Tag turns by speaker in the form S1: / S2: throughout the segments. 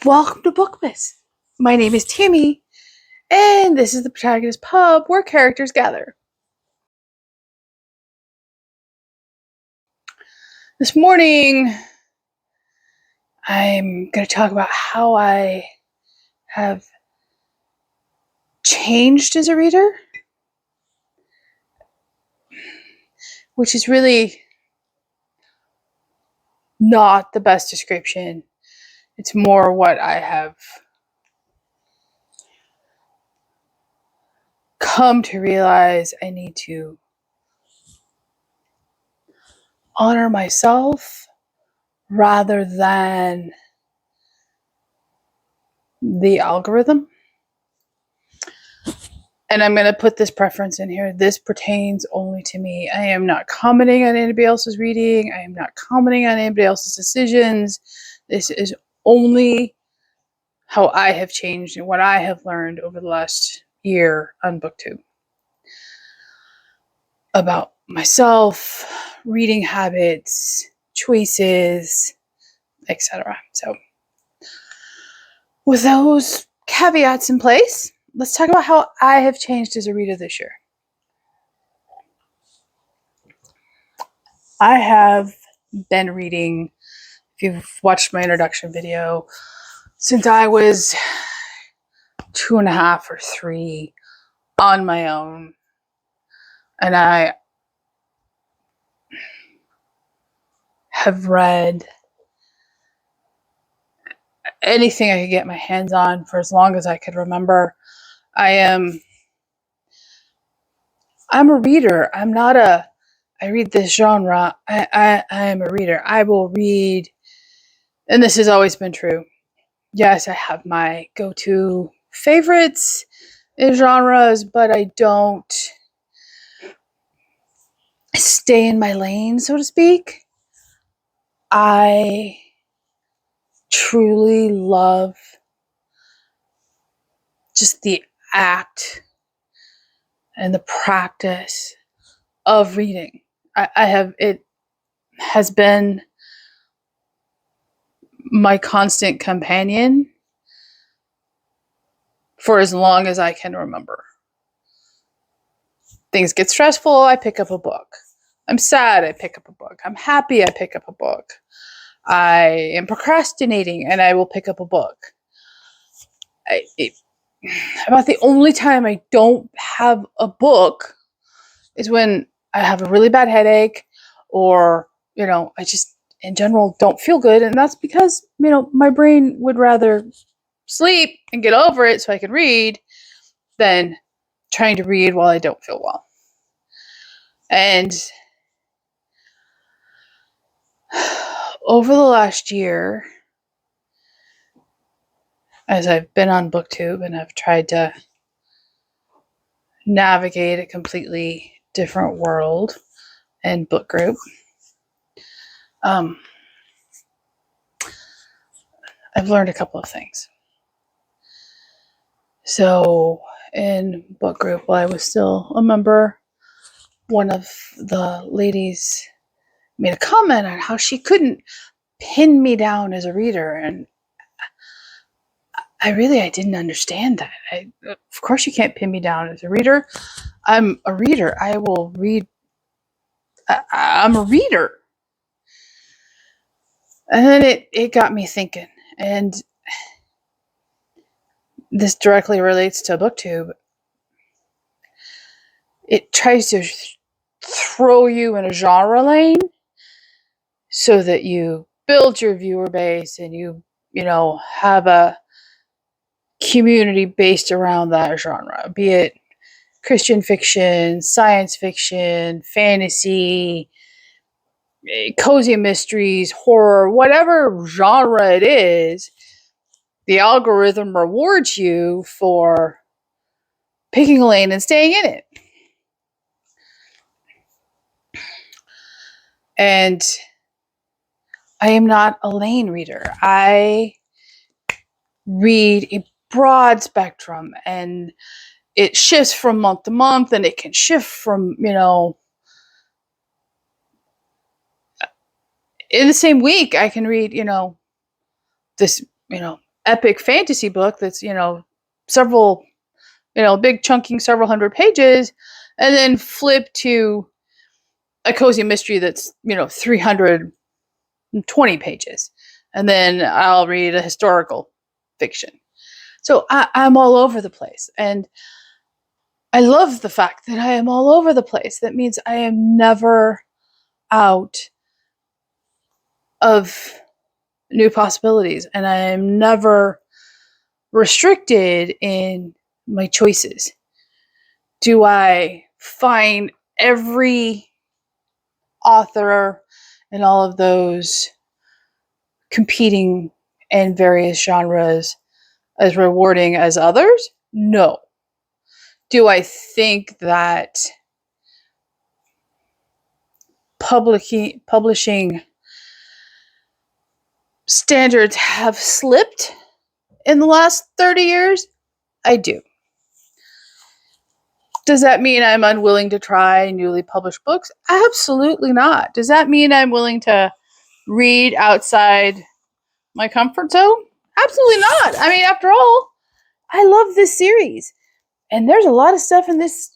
S1: Welcome to Bookmas. My name is Tammy, and this is the Protagonist Pub where characters gather. This morning, I'm going to talk about how I have changed as a reader, which is really not the best description. It's more what I have come to realize I need to honor myself rather than the algorithm. And I'm going to put this preference in here. This pertains only to me. I am not commenting on anybody else's reading. I am not commenting on anybody else's decisions. This is only how I have changed and what I have learned over the last year on Booktube about myself, reading habits, choices, etc. So with those caveats in place, let's talk about how I have changed as a reader this year. I have been reading, if you've watched my introduction video, since I was 2.5 or 3 on my own. And I have read anything I could get my hands on for as long as I could remember. I'm a reader. I read this genre. I am a reader. I will read, and this has always been true. Yes, I have my go-to favorites in genres, but I don't stay in my lane, so to speak. I truly love just the act and the practice of reading. It has been my constant companion for as long as I can remember. Things get stressful, I pick up a book. I'm sad, I pick up a book. I'm happy, I pick up a book. I am procrastinating, and I will pick up a book. About the only time I don't have a book is when I have a really bad headache, or, I just, in general, don't feel good. And that's because, my brain would rather sleep and get over it so I can read than trying to read while I don't feel well. And over the last year, as I've been on Booktube and I've tried to navigate a completely different world and book group, I've learned a couple of things. So in book group, while I was still a member, one of the ladies made a comment on how she couldn't pin me down as a reader, and I didn't understand that. Of course you can't pin me down as a reader. I'm a reader. I will read. I'm a reader. And then it got me thinking, and this directly relates to Booktube. It tries to throw you in a genre lane so that you build your viewer base and you have a community based around that genre, be it Christian fiction, science fiction, fantasy, cozy mysteries, horror, whatever genre it is. The algorithm rewards you for picking a lane and staying in it. And I am not a lane reader. I read a broad spectrum, and it shifts from month to month, and it can shift from, in the same week, I can read, this, epic fantasy book that's, several, big chunking several hundred pages, and then flip to a cozy mystery that's, 320 pages. And then I'll read a historical fiction. So I'm all over the place. And I love the fact that I am all over the place. That means I am never out of new possibilities, and I am never restricted in my choices. Do I find every author and all of those competing in various genres as rewarding as others? No. Do I think that publishing standards have slipped in the last 30 years? I do. Does that mean I'm unwilling to try newly published books? Absolutely not. Does that mean I'm willing to read outside my comfort zone? Absolutely not. I mean, after all, I love this series. And there's a lot of stuff in this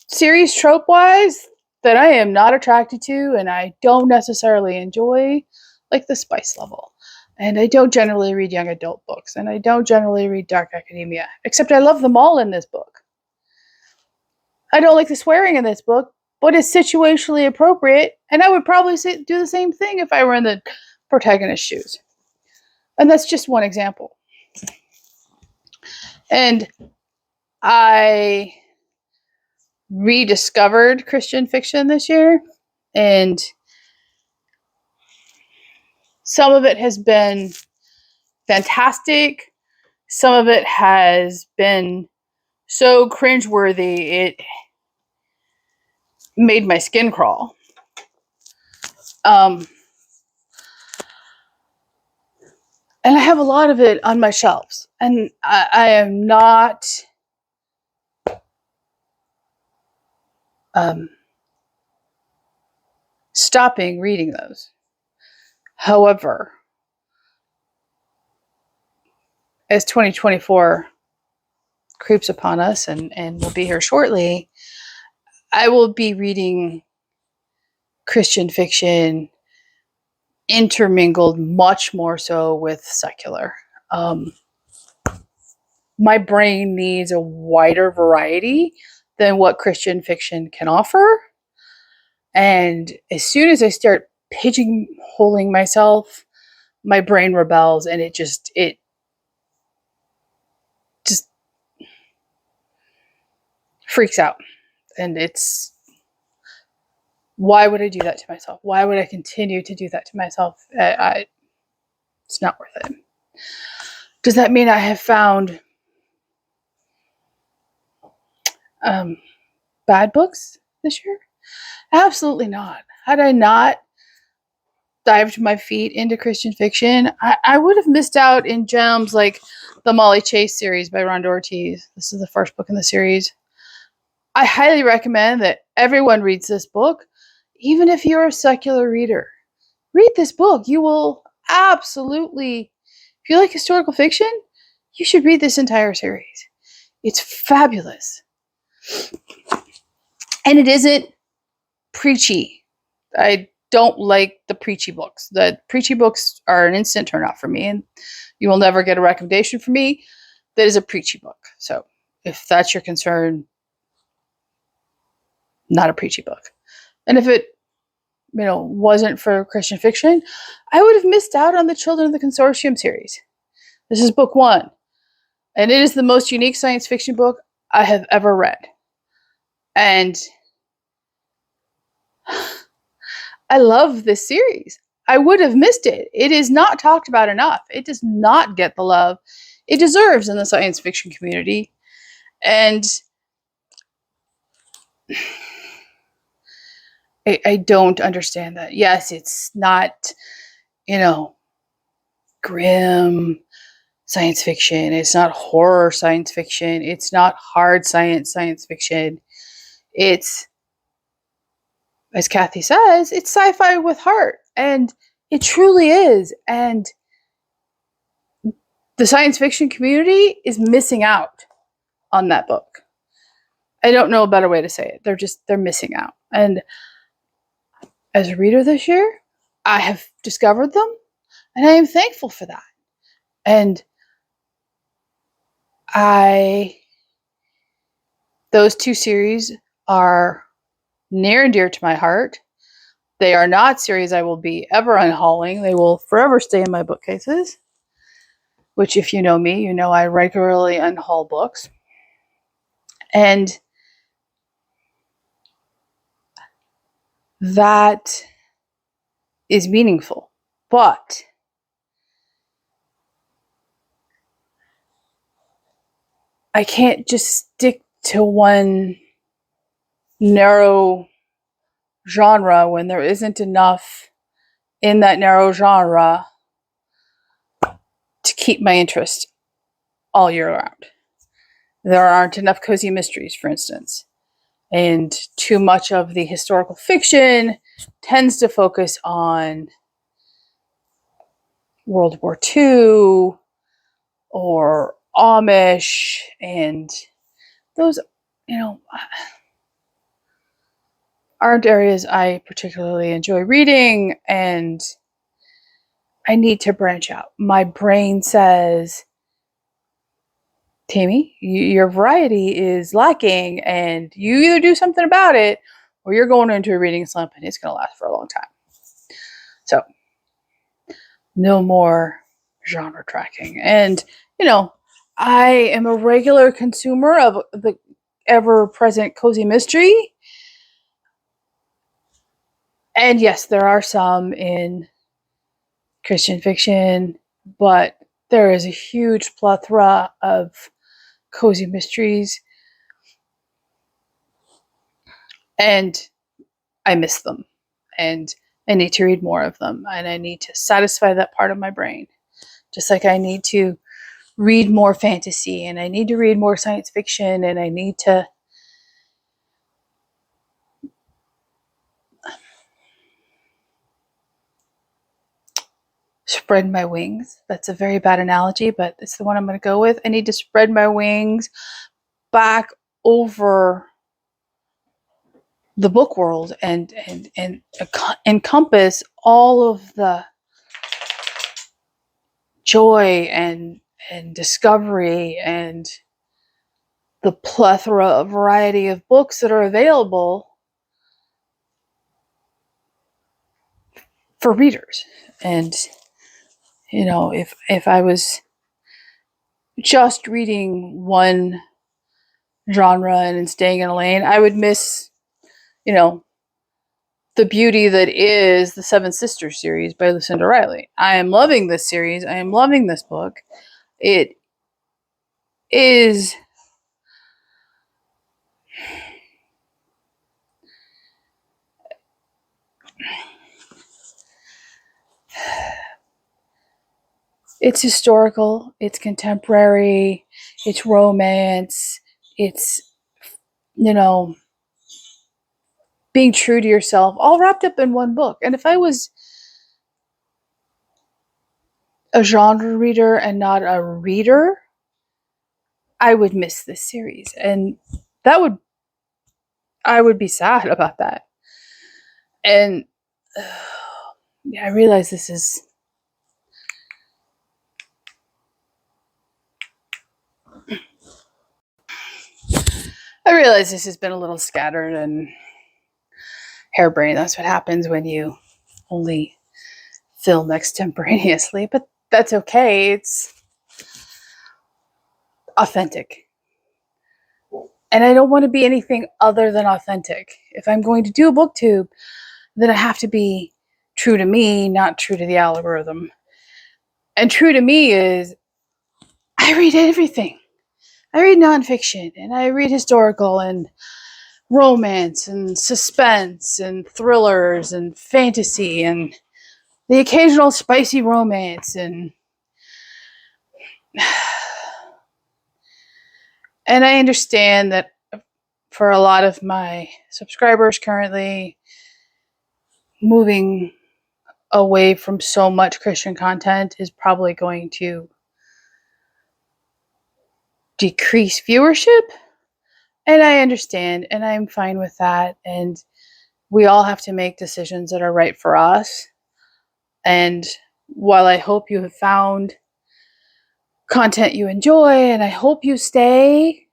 S1: series trope-wise that I am not attracted to and I don't necessarily enjoy, like the spice level. And I don't generally read young adult books. And I don't generally read dark academia. Except I love them all in this book. I don't like the swearing in this book, but it's situationally appropriate. And I would probably do the same thing if I were in the protagonist's shoes. And that's just one example. And I rediscovered Christian fiction this year. And some of it has been fantastic. Some of it has been so cringeworthy, it made my skin crawl. And I have a lot of it on my shelves. And I am not stopping reading those. However, as 2024 creeps upon us and will be here shortly, I will be reading Christian fiction intermingled much more so with secular. My brain needs a wider variety than what Christian fiction can offer. And as soon as I start pigeonholing myself, my brain rebels and it just freaks out. And it's, why would I do that to myself? Why would I continue to do that to myself? It's not worth it. Does that mean I have found bad books this year? Absolutely not. Had I not dived my feet into Christian fiction, I would have missed out in gems like the Molly Chase series by Rhonda Ortiz. This is the first book in the series. I highly recommend that everyone reads this book, even if you're a secular reader. Read this book. You will absolutely, if you like historical fiction, you should read this entire series. It's fabulous. And it isn't preachy. I don't like the preachy books. The preachy books are an instant turnoff for me, and you will never get a recommendation from me that is a preachy book. So if that's your concern, not a preachy book. And if it, wasn't for Christian fiction, I would have missed out on the Children of the Consortium series. This is book 1, and it is the most unique science fiction book I have ever read. And I love this series. I would have missed it. It is not talked about enough. It does not get the love it deserves in the science fiction community. And I don't understand that. Yes, it's not, grim science fiction. It's not horror science fiction. It's not hard science fiction. It's, as Cathy says, it's sci-fi with heart. And it truly is. And the science fiction community is missing out on that book. I don't know a better way to say it. They're missing out. And as a reader this year, I have discovered them, and I am thankful for that. And those two series are near and dear to my heart. They are not series I will be ever unhauling. They will forever stay in my bookcases, which if you know me, you know I regularly unhaul books. And that is meaningful. But I can't just stick to one narrow genre when there isn't enough in that narrow genre to keep my interest all year round. There aren't enough cozy mysteries, for instance. And too much of the historical fiction tends to focus on World War II or Amish, and those, aren't areas I particularly enjoy reading, and I need to branch out. My brain says, Tammy, your variety is lacking, and you either do something about it or you're going into a reading slump and it's going to last for a long time. So, no more genre tracking. And, I am a regular consumer of the ever-present cozy mystery. And yes, there are some in Christian fiction, but there is a huge plethora of cozy mysteries, and I miss them, and I need to read more of them, and I need to satisfy that part of my brain, just like I need to read more fantasy, and I need to read more science fiction, and I need to spread my wings. That's a very bad analogy, but it's the one I'm going to go with. I need to spread my wings back over the book world and encompass all of the joy and discovery and the plethora of variety of books that are available for readers. And if I was just reading one genre and staying in a lane, I would miss the beauty that is the Seven Sisters series by Lucinda Riley. I am loving this series. I am loving this book. It is it's historical, it's contemporary, it's romance, it's being true to yourself, all wrapped up in one book. And if I was a genre reader and not a reader, I would miss this series. And I would be sad about that. And I realize this has been a little scattered and harebrained. That's what happens when you only film extemporaneously, but that's okay. It's authentic. And I don't want to be anything other than authentic. If I'm going to do a booktube, then I have to be true to me, not true to the algorithm. And true to me is I read everything. I read nonfiction, and I read historical and romance and suspense and thrillers and fantasy and the occasional spicy romance and I understand that for a lot of my subscribers currently, moving away from so much Christian content is probably going to decrease viewership. And I understand, and I'm fine with that. And we all have to make decisions that are right for us. And while I hope you have found content you enjoy, and I hope you stay,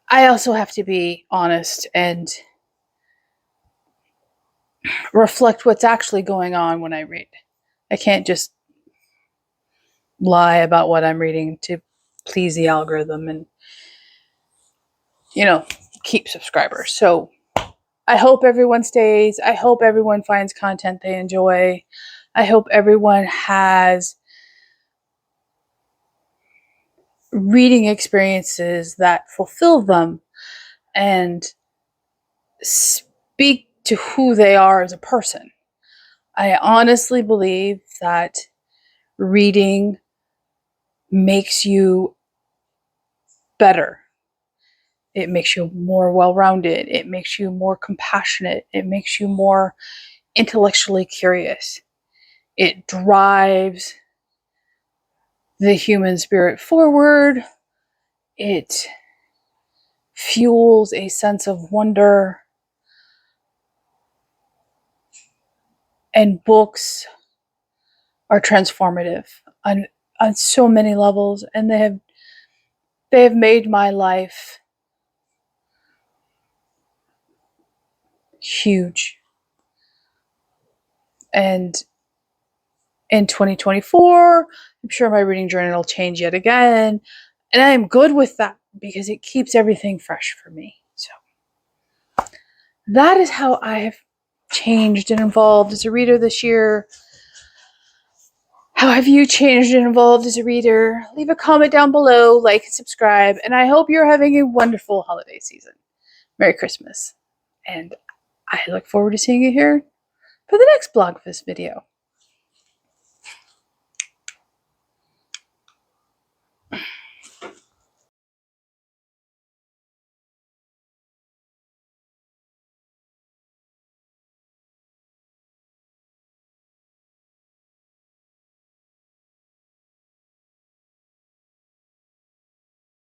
S1: I also have to be honest and reflect what's actually going on when I read. I can't just lie about what I'm reading to please the algorithm and, keep subscribers. So I hope everyone stays. I hope everyone finds content they enjoy. I hope everyone has reading experiences that fulfill them and speak to who they are as a person. I honestly believe that reading makes you better. It makes you more well-rounded. It makes you more compassionate. It makes you more intellectually curious. It drives the human spirit forward. It fuels a sense of wonder. And books are transformative on so many levels, and they have made my life huge. And in 2024, I'm sure my reading journey will change yet again, and I am good with that because it keeps everything fresh for me. So that is how I have changed and evolved as a reader this year. How have you changed and evolved as a reader? Leave a comment down below, like and subscribe, and I hope you're having a wonderful holiday season. Merry Christmas. And I look forward to seeing you here for the next Blogmas video.